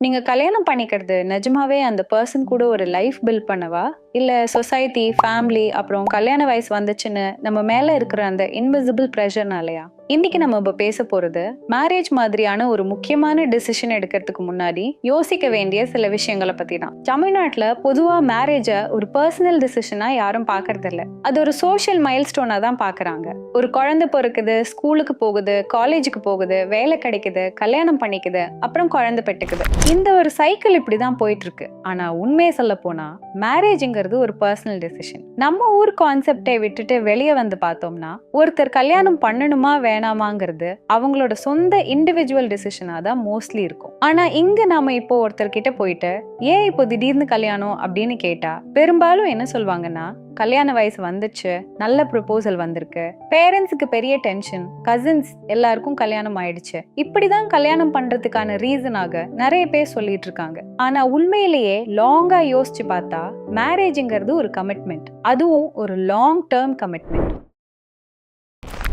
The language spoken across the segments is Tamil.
நீங்க கல்யாணம் பண்ணிக்கிறது நிஜமாவே அந்த பெர்சன் கூட ஒரு லைஃப் பில்ட் பண்ணவா? இல்ல சொசைட்டி, ஃபேமிலி அப்புறம் கல்யாண வயசு வந்துச்சுன்னு நம்ம மேல இருக்கிற அந்த இன்விசிபிள் பிரஷர்னாலயா? இன்னைக்கு நம்ம இப்ப பேச போறது மேரேஜ் மாதிரியான ஒரு முக்கியமான டிசிஷன் எடுக்கிறதுக்கு முன்னாடி யோசிக்க வேண்டிய சில விஷயங்களை பத்தி தான். தமிழ்நாட்டுல பொதுவா மேரேஜ ஒரு பர்சனல் டிசிஷனா யாரும் பாக்குறது இல்ல. அது ஒரு சோஷியல் மைல்ஸ்டோனா தான் பாக்குறாங்க. ஒரு குழந்தை பிறக்குது, ஸ்கூலுக்கு போகுது, காலேஜுக்கு போகுது, வேலை கிடைக்குது, கல்யாணம் பண்ணிக்குது, அப்புறம் குழந்தை பெற்றுக்குது. இந்த ஒரு சைக்கிள் இப்படிதான் போயிட்டு இருக்கு. ஆனா உண்மையை சொல்ல போனா மேரேஜ்ங்கிறது ஒரு பர்சனல் டெசிஷன். நம்ம ஊர் கான்செப்டை விட்டுட்டு வெளியே வந்து பார்த்தோம்னா ஒருத்தர் கல்யாணம் பண்ணணுமா வேணாமாங்கிறது அவங்களோட சொந்த இண்டிவிஜுவல் டெசிஷனா தான் மோஸ்ட்லி இருக்கும். ஆனா இங்க நாம இப்போ ஒருத்தர் கிட்ட போயிட்டு ஏன் இப்போ திடீர்னு கல்யாணம் அப்படின்னு கேட்டா பெரும்பாலும் என்ன சொல்வாங்கன்னா, கல்யாண வயசு வந்துச்சு, நல்ல ப்ரொபோசல் வந்திருக்கு, பேரண்ட்ஸுக்கு பெரிய டென்ஷன், கசின்ஸ் எல்லாருக்கும் கல்யாணம் ஆயிடுச்சு, இப்படிதான் கல்யாணம் பண்றதுக்கான ரீசனாக நிறைய பேர் சொல்லிட்டு இருக்காங்க. ஆனா உண்மையிலேயே லாங்கா யோசிச்சு பார்த்தா மேரேஜ்ங்கிறது ஒரு கமிட்மெண்ட், அதுவும் ஒரு லாங் டேர்ம் கமிட்மெண்ட்.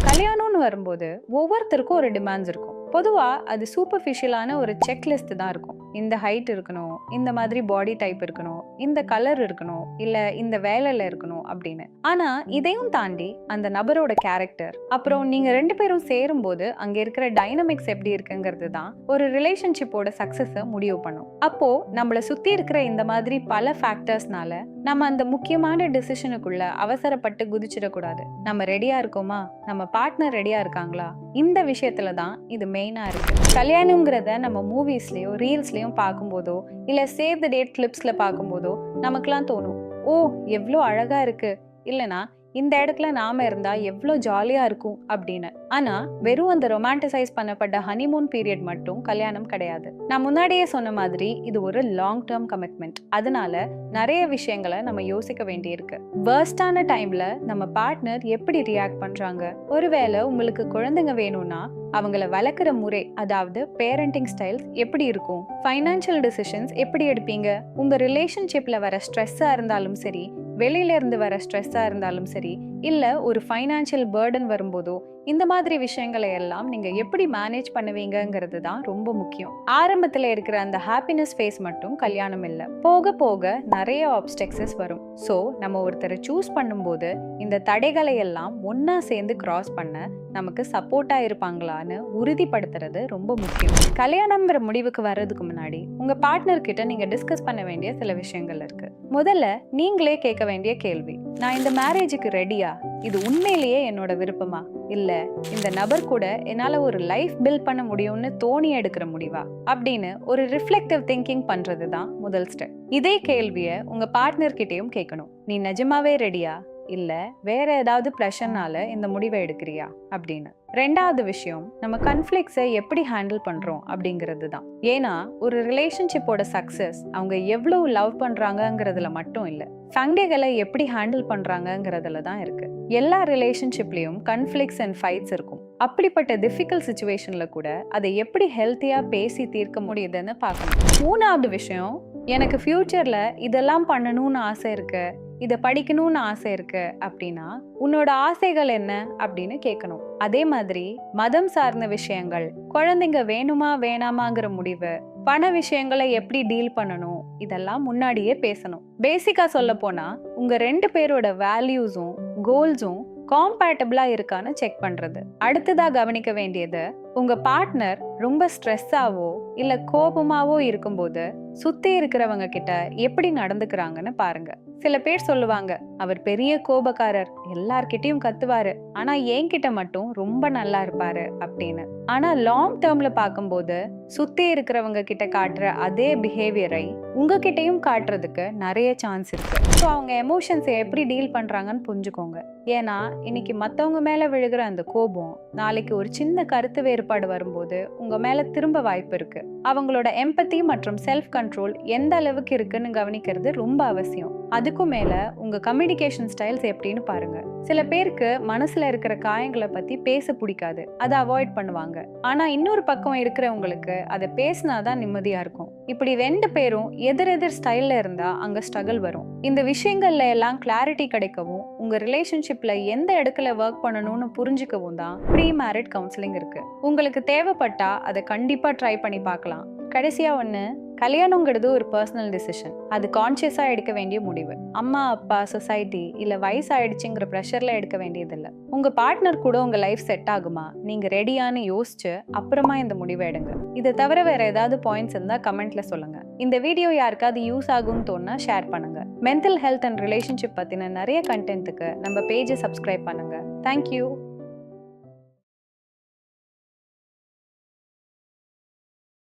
கல்யாணம்னு வரும்போது ஒவ்வொருத்தருக்கும் ஒரு டிமாண்ட்ஸ் இருக்கும். பொதுவா அது சூப்பர்ஃபிஷியலான ஒரு செக்லிஸ்ட் தான் இருக்கும். இந்த ஹைட் இருக்கணும், இந்த மாதிரி பாடி டைப் இருக்கணும், இந்த கலர் இருக்கணும், இல்ல இந்த வேலையில இருக்கணும் அப்படின்னு. ஆனா இதையும் தாண்டி அந்த நபரோட கேரக்டர், அப்புறம் நீங்க ரெண்டு பேரும் சேரும் போது அங்க இருக்கிற டைனமிக்ஸ் எப்படி இருக்குங்கிறது தான் ஒரு ரிலேஷன்ஷிப்போட சக்சஸ முடிவு பண்ணும். அப்போ நம்மள சுத்தி இருக்கிற இந்த மாதிரி பல ஃபேக்டர்ஸ்னால நம்ம அந்த முக்கியமான டிசிஷனுக்குள்ள அவசரப்பட்டு குதிச்சிடக்கூடாது. நம்ம ரெடியா இருக்கோமா, நம்ம பார்ட்னர் ரெடியா இருக்காங்களா, இந்த விஷயத்துல தான் இது மெயினா இருக்கு. கல்யாணம்ங்கிறத நம்ம மூவிஸ்லயோ ரீல்ஸ்லயும் பார்க்கும்போதோ இல்ல சேவ் த டேட் கிளிப்ஸ்ல பார்க்கும்போதோ நமக்குலாம் தோணும், ஓ எவ்வளோ அழகா இருக்கு, இல்லனா இந்த இடத்துல நாம இருந்தா எவ்வளோ ஜாலியா இருக்கும் அப்படின்னு. ஆனா வெறும் அந்த ரொமான்டிசைஸ் பண்ணப்பட்ட ஹனிமூன் பீரியட் மட்டும் கல்யாணம் கிடையாது. நான் முன்னாடியே சொன்ன மாதிரி இது ஒரு லாங் டேர்ம் கமிட்மெண்ட். அதனால நிறைய விஷயங்களை நம்ம யோசிக்க வேண்டியிருக்கு. வர்ஸ்டான டைம்ல நம்ம பார்ட்னர் எப்படி ரியாக்ட் பண்றாங்க, ஒருவேளை உங்களுக்கு குழந்தைங்க வேணும்னா அவங்கள வளர்க்குற முறை, அதாவது பேரண்டிங் ஸ்டைல்ஸ் எப்படி இருக்கும், ஃபைனான்சியல் டிசிஷன்ஸ் எப்படி எடுப்பீங்க, உங்க ரிலேஷன்ஷிப்ல வர ஸ்ட்ரெஸ்ஸா இருந்தாலும் சரி, வெளியில இருந்து வர ஸ்ட்ரெஸ்ஸா இருந்தாலும் சரி, இல்ல ஒரு ஃபைனான்சியல் பர்டன் வரும்போதோ இந்த மாதிரி விஷயங்களை எல்லாம் நீங்க எப்படி மேனேஜ் பண்ணுவீங்கிறது தான் ரொம்ப முக்கியம். ஆரம்பத்துல இருக்கிற அந்த ஹாப்பினஸ் ஃபேஸ் மட்டும் கல்யாணம் இல்ல, போக போக நிறைய ஆப்ஸ்டெக்ஸஸ் வரும். ஸோ நம்ம ஒருத்தரை சூஸ் பண்ணும்போது இந்த தடைகளை எல்லாம் ஒன்னா சேர்ந்து கிராஸ் பண்ண நமக்கு சப்போர்ட்டா இருப்பாங்களான்னு உறுதிப்படுத்துறது ரொம்ப முக்கியம். கல்யாணம்ங்கிற முடிவுக்கு வர்றதுக்கு முன்னாடி உங்க பார்ட்னர் கிட்ட நீங்க டிஸ்கஸ் பண்ண வேண்டிய சில விஷயங்கள் இருக்கு. முதல்ல நீங்களே கேட்க வேண்டிய கேள்வி, நான் இந்த மேரேஜுக்கு ரெடியா, இது உண்மையிலேயே என்னோட விருப்பமா, இல்ல இந்த நபர் கூட என்னால ஒரு லைஃப் பில்ட் பண்ண முடியும்னு தோணி எடுக்கிற முடிவா அப்படின்னு ஒரு ரிஃப்ளெக்டிவ் திங்கிங் பண்றது தான் முதல் ஸ்டெப். இதே கேள்விய உங்க பார்ட்னர் கிட்டயும் கேட்கணும், நீ நிஜமாவே ரெடியா, இல்ல வேற ஏதாவது பிரஷர்னால இந்த முடிவை எடுக்கிறியா அப்படின்னு. ரெண்டாவது விஷயம், நம்ம கன்ஃப்ளிக்ட்ஸை எப்படி ஹேண்டில் பண்றோம் அப்படிங்கிறது தான். ஏன்னா ஒரு ரிலேஷன்ஷிப்போட சக்சஸ் அவங்க எவ்வளவு லவ் பண்றாங்கிறதுல மட்டும் இல்ல, சண்டைகளை எப்படி ஹேண்டில் பண்றாங்கிறதுல தான் இருக்கு. எல்லா ரிலேஷன்ஷிப்லயும் கன்ஃப்ளிக்ட்ஸ் அண்ட் ஃபைட்ஸ் இருக்கும். அப்படிப்பட்ட டிஃபிகல்ட் சிச்சுவேஷன்ல கூட அதை எப்படி ஹெல்த்தியா பேசி தீர்க்க முடியுதுன்னு பார்க்கணும். மூணாவது விஷயம், எனக்கு ஃபியூச்சர்ல இதெல்லாம் பண்ணணும்னு ஆசை இருக்கு, இதை படிக்கணும்னு ஆசை இருக்கு அப்படின்னா உன்னோட ஆசைகள் என்ன அப்படின்னு கேட்கணும். அதே மாதிரி மதம் சார்ந்த விஷயங்கள், குழந்தைங்க வேணுமா வேணாமாங்கிற முடிவு, பண விஷயங்களை எப்படி டீல் பண்ணணும், இதெல்லாம் முன்னாடியே பேசணும். பேசிக்கா சொல்ல போனா உங்க ரெண்டு பேரோட வேல்யூஸும் கோல்ஸும் காம்பேட்டபிளா இருக்கான்னு செக் பண்றது. அடுத்ததா கவனிக்க வேண்டியது, உங்க பார்ட்னர் ரொம்ப ஸ்ட்ரெஸ்ஸாவோ இல்ல கோபமாவோ இருக்கும்போது சுத்தி இருக்கிறவங்க கிட்ட எப்படி நடந்துக்கிறாங்கன்னு பாருங்க. சில பேர் சொல்லுவாங்க, அவர் பெரிய கோபக்காரர், எல்லார்கிட்டயும் கத்துவாரு, ஆனா என்கிட்ட மட்டும் ரொம்ப நல்லா இருப்பாரு அப்படின்னு. ஆனா லாங் டேர்ம்ல பார்க்கும்போது சுத்தி இருக்கிறவங்க கிட்ட காட்டுற அதே பிஹேவியரை உங்ககிட்டயும் காட்டுறதுக்கு நிறைய சான்ஸ் இருக்கு. ஸோ அவங்க எமோஷன்ஸை எப்படி டீல் பண்றாங்கன்னு புரிஞ்சுக்கோங்க. ஏன்னா இன்னைக்கு மத்தவங்க மேல விழுகிற அந்த கோபம் நாளைக்கு ஒரு சின்ன கருத்து வேறுபாடு வரும்போது உங்க மேல திரும்ப வாய்ப்பு இருக்கு. அவங்களோட எம்பத்தி மற்றும் செல்ஃப் கண்ட்ரோல் எந்த அளவுக்கு இருக்குன்னு கவனிக்கிறது ரொம்ப அவசியம். அதுக்கும் மேல உங்க கம்யூனிகேஷன் ஸ்டைல்ஸ் எப்படின்னு பாருங்க. சில பேருக்கு மனசுல இருக்கிற காயங்களை பத்தி பேச பிடிக்காது, அதை அவாய்ட் பண்ணுவாங்க. ஆனா இன்னொரு பக்கம் இருக்கிறவங்களுக்கு அதை பேசினாதான் நிம்மதியா இருக்கும். இப்படி ரெண்டு பேரும் எதிரெதிர் ஸ்டைல்ல இருந்தா அங்க ஸ்ட்ரகிள் வரும். இந்த விஷயங்கள்ல எல்லாம் கிளாரிட்டி கிடைக்கவும் உங்க ரிலேஷன்ஷிப்ல எந்த இடத்துல ஒர்க் பண்ணணும்னு புரிஞ்சுக்கவும் தான் ப்ரீ மேரிட் கவுன்சிலிங் இருக்கு. உங்களுக்கு தேவைப்பட்டா அதை கண்டிப்பா ட்ரை பண்ணி பார்க்கலாம். கடைசியா ஒண்ணு, கல்யாணங்கிறது ஒரு பர்சனல் டிசிஷன். அது கான்ஷியஸாக எடுக்க வேண்டிய முடிவு. அம்மா அப்பா சொசைட்டி இல்லை வயசாயிடுச்சுங்கிற ப்ரெஷரில் எடுக்க வேண்டியதில்லை. உங்கள் பார்ட்னர் கூட உங்கள் லைஃப் செட் ஆகுமா, நீங்கள் ரெடியானு யோசிச்சு அப்புறமா இந்த முடிவை எடுங்க. இதை தவிர வேற ஏதாவது பாயிண்ட்ஸ் இருந்தால் கமெண்ட்ல சொல்லுங்க. இந்த வீடியோ யாருக்காவது யூஸ் ஆகும்னு தோணுனா ஷேர் பண்ணுங்க. மென்டல் ஹெல்த் அண்ட் ரிலேஷன்ஷிப் பற்றின நிறைய கண்டென்ட்டுக்கு நம்ம பேஜை சப்ஸ்கிரைப் பண்ணுங்க. தேங்க்யூ.